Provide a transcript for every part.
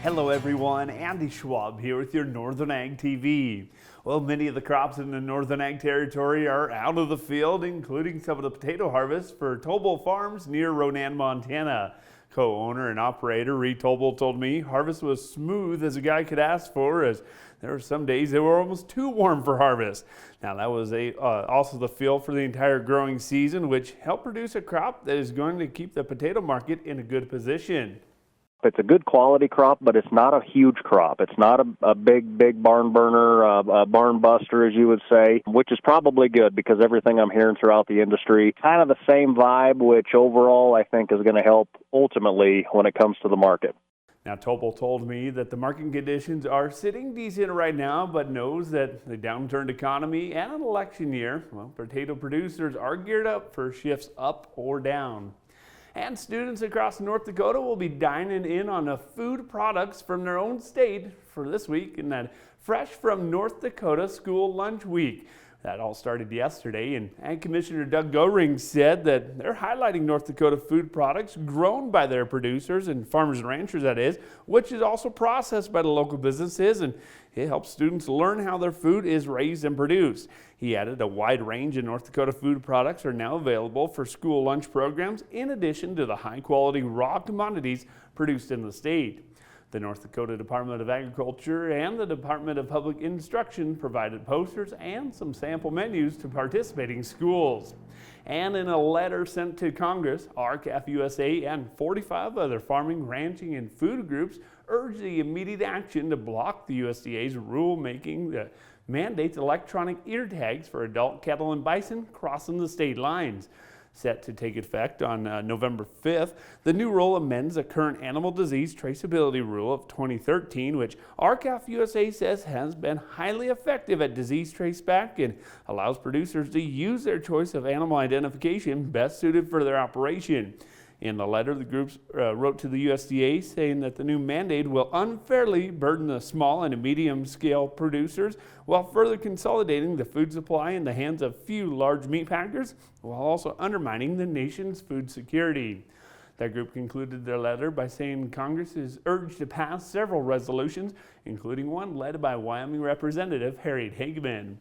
Hello everyone, Andy Schwab here with your Northern Ag TV. Well, many of the crops in the Northern Ag territory are out of the field, including some of the potato harvest for Tobol Farms near Ronan, Montana. Co-owner and operator Reed Tobol told me harvest was smooth as a guy could ask for, as there were some days that were almost too warm for harvest. Now that was also the feel for the entire growing season, which helped produce a crop that is going to keep the potato market in a good position. It's a good quality crop, but it's not a huge crop. It's not a big barn burner, a barn buster, as you would say, which is probably good because everything I'm hearing throughout the industry, kind of the same vibe, which overall I think is going to help ultimately when it comes to the market. Now, Tobol told me that the market conditions are sitting decent right now, but knows that the downturned economy and an election year, well, potato producers are geared up for shifts up or down. And students across North Dakota will be dining in on food products from their own state for this week in that Fresh from North Dakota School Lunch Week. That all started yesterday, and Ag Commissioner Doug Goring said that they're highlighting North Dakota food products grown by their producers and farmers and ranchers, that is, which is also processed by the local businesses, and it helps students learn how their food is raised and produced. He added a wide range of North Dakota food products are now available for school lunch programs, in addition to the high-quality raw commodities produced in the state. The North Dakota Department of Agriculture and the Department of Public Instruction provided posters and some sample menus to participating schools. And in a letter sent to Congress, RCAF USA and 45 other farming, ranching, and food groups urged the immediate action to block the USDA's rulemaking that mandates electronic ear tags for adult cattle and bison crossing the state lines. Set to take effect on November 5th, the new rule amends a current animal disease traceability rule of 2013, which RCAF USA says has been highly effective at disease traceback and allows producers to use their choice of animal identification best suited for their operation. In the letter, the groups wrote to the USDA saying that the new mandate will unfairly burden the small and medium-scale producers while further consolidating the food supply in the hands of few large meat packers, while also undermining the nation's food security. That group concluded their letter by saying Congress is urged to pass several resolutions, including one led by Wyoming Representative Harriet Hageman.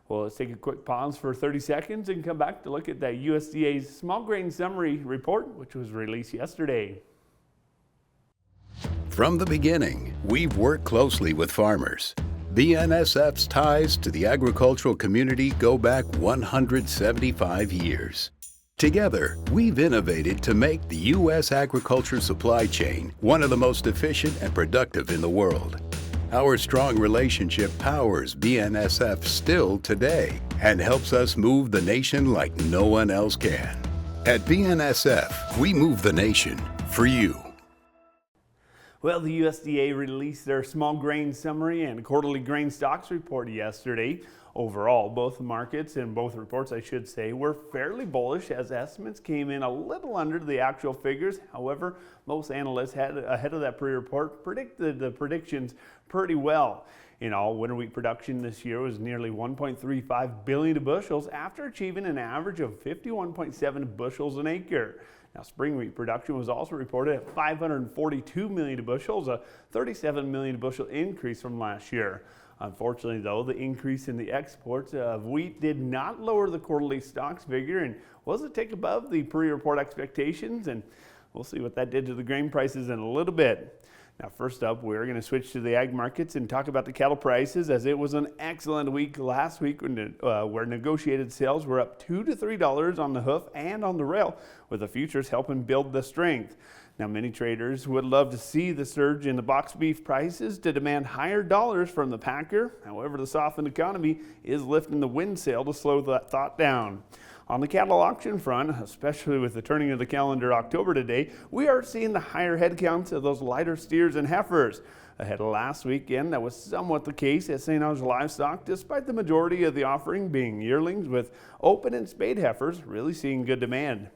Well, let's take a quick pause for 30 seconds and come back to look at that USDA's Small Grain Summary Report, which was released yesterday. From the beginning, we've worked closely with farmers. BNSF's ties to the agricultural community go back 175 years. Together, we've innovated to make the U.S. agriculture supply chain one of the most efficient and productive in the world. Our strong relationship powers BNSF still today and helps us move the nation like no one else can. At BNSF, we move the nation for you. Well, the USDA released their small grain summary and quarterly grain stocks report yesterday. Overall, both markets and both reports, I should say, were fairly bullish as estimates came in a little under the actual figures. However, most analysts had ahead of that pre-report predicted the predictions pretty well. In all, winter wheat production this year was nearly 1.35 billion bushels after achieving an average of 51.7 bushels an acre. Now, spring wheat production was also reported at 542 million bushels, a 37 million bushel increase from last year. Unfortunately, though, the increase in the exports of wheat did not lower the quarterly stocks figure and was a tick above the pre-report expectations, and we'll see what that did to the grain prices in a little bit. Now, first up, we're going to switch to the ag markets and talk about the cattle prices, as it was an excellent week last week where negotiated sales were up $2 to $3 on the hoof and on the rail, with the futures helping build the strength. Now, many traders would love to see the surge in the box beef prices to demand higher dollars from the packer. However, the softened economy is lifting the wind sail to slow that thought down. On the cattle auction front, especially with the turning of the calendar October today, we are seeing the higher head counts of those lighter steers and heifers. Ahead of last weekend, that was somewhat the case at St. Ange Livestock, despite the majority of the offering being yearlings, with open and spayed heifers really seeing good demand.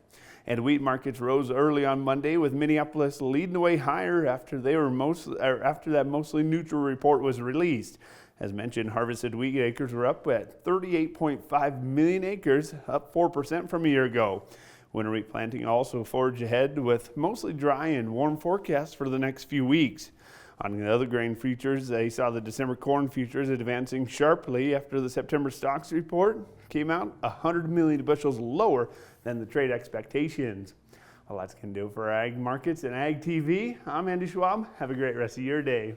And wheat markets rose early on Monday, with Minneapolis leading the way higher after that mostly neutral report was released. As mentioned, harvested wheat acres were up at 38.5 million acres, up 4% from a year ago. Winter wheat planting also forged ahead with mostly dry and warm forecasts for the next few weeks. On the other grain futures, they saw the December corn futures advancing sharply after the September stocks report came out 100 million bushels lower than the trade expectations. Well, that's going to do it for Ag Markets and Ag TV. I'm Andy Schwab. Have a great rest of your day.